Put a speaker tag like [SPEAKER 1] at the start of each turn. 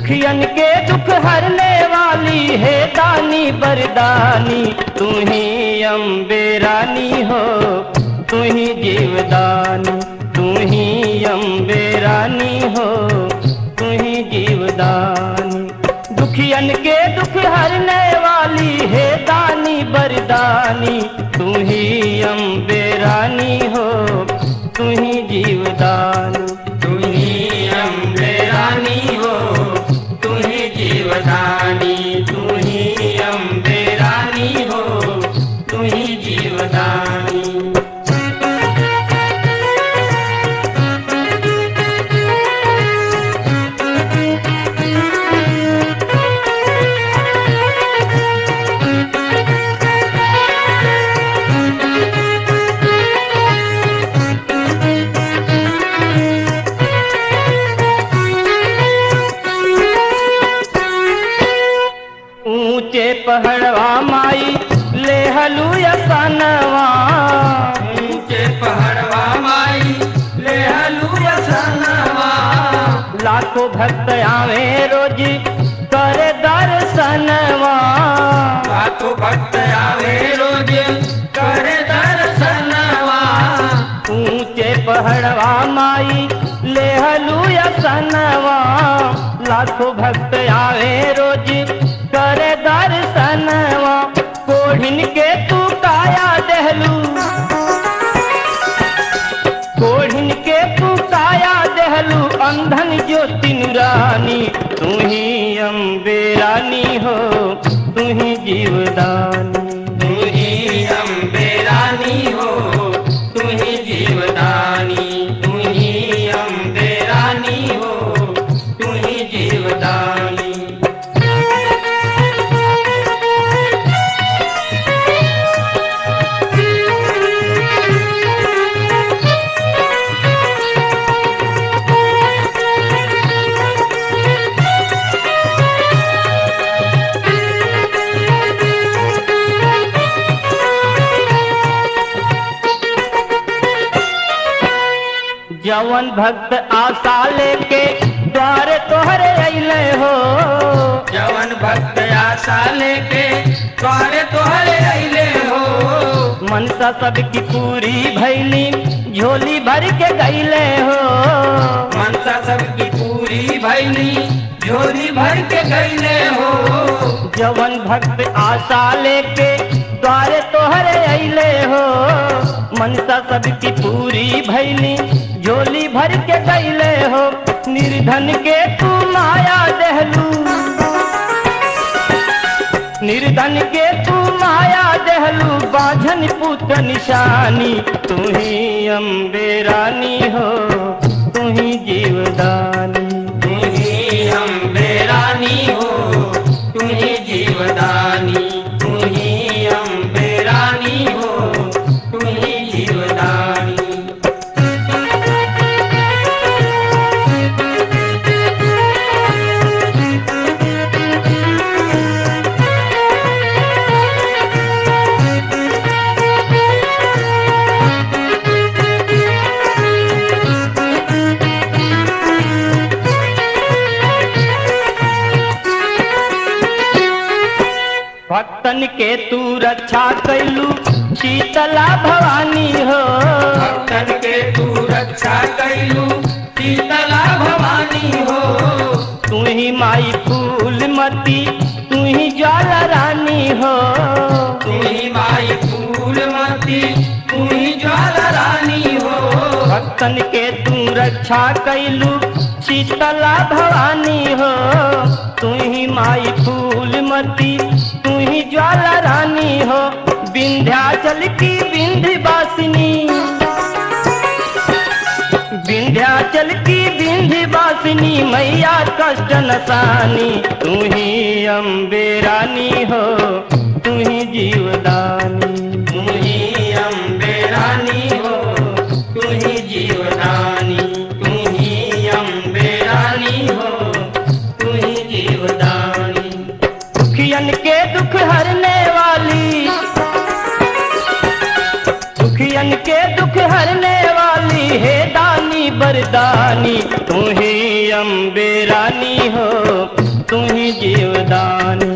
[SPEAKER 1] दुखियन के दुख हरने वाली है दानी बरदानी, तू ही अम्बे रानी हो, तू ही जीवदानी, तू ही अम्बे रानी हो, तू ही जीवदानी। दुखियन के दुख हरने वाली है दानी बरदानी, तू ही अम्बे रानी हो, तू ही जीवदानी,
[SPEAKER 2] तू ही अम्बे रानी हो, तू ही जीवदानी, तू ही अम्बे रानी हो, तू ही जीवदानी।
[SPEAKER 1] ऊंचे पहाड़वा माई ले हलू यसनवा,
[SPEAKER 2] ऊंचे पहाड़वा माई ले हलू यसनवा,
[SPEAKER 1] लाखों भक्त आवे रोज करे दर्शनवा,
[SPEAKER 2] लाखों भक्त आवे रोज करे दर्शनवा।
[SPEAKER 1] ऊंचे पहाड़वा माई ले हलू यसनवा, लाखों भक्त आवे रोज करे दर्शनवा। कोढ़िन के तू काया दहलू, कोढ़िन के तू काया दहलू, अंधन ज्योति नुरानी, तू ही अम्बे रानी हो, तू ही जीवदानी,
[SPEAKER 2] तू ही अम्बे रानी हो, तू ही जीवदानी, तू ही अम्बे रानी हो, तू ही जीवदानी।
[SPEAKER 1] जवन भक्त आशा लेके द्वार तोहरे अइले हो,
[SPEAKER 2] जवन भक्त आशा लेके द्वारे तोहरे अइले हो,
[SPEAKER 1] मनसा सबकी पूरी भैली झोली भर के गईले हो,
[SPEAKER 2] मनसा सबकी पूरी भैली झोली भर के गईले हो।
[SPEAKER 1] जवन भक्त आशा लेके द्वारे तोहरे अइले हो, मनसा सबकी पूरी भैली झोली भर के गईले हो। निर्धन के तू माया दहलू, निर्धन के तू माया दहलू, बाझन पुत निशानी, तू ही अम्बे रानी हो, तू ही जीवदानी,
[SPEAKER 2] तू ही अम्बे रानी हो, तू ही जीवदानी, तू ही अम्बे रानी हो, तू ही जीवदानी।
[SPEAKER 1] भक्तन के तू रक्षा कैलू शीतला भवानी हो,
[SPEAKER 2] भक्तन के तू रक्षा कैलू शीतला भवानी हो,
[SPEAKER 1] तू ही माई फूलमती, तू ही ज्वाला रानी हो,
[SPEAKER 2] तू ही माई फूलमती, तू ही ज्वाला रानी हो।
[SPEAKER 1] भक्तन के तू रक्षा कैलू शीतला भवानी हो, तू ही माई फूलमती, तू ही ज्वाला रानी हो। विंध्याचल की विंध्यवासिनी, विंध्याचल की विंध्यवासिनी, मैया कष्ट नसानी, तू ही अम्बे रानी हो, तू ही जीवदानी,
[SPEAKER 2] तू ही अम्बे रानी हो, तू ही जीवदानी, तू ही अम्बे रानी हो, तू ही जीवदानी।
[SPEAKER 1] दुखियन के दुख हरने वाली, दुखियन के दुख हरने वाली है दानी बरदानी, तू ही अम्बे रानी हो तू ही जीवदानी।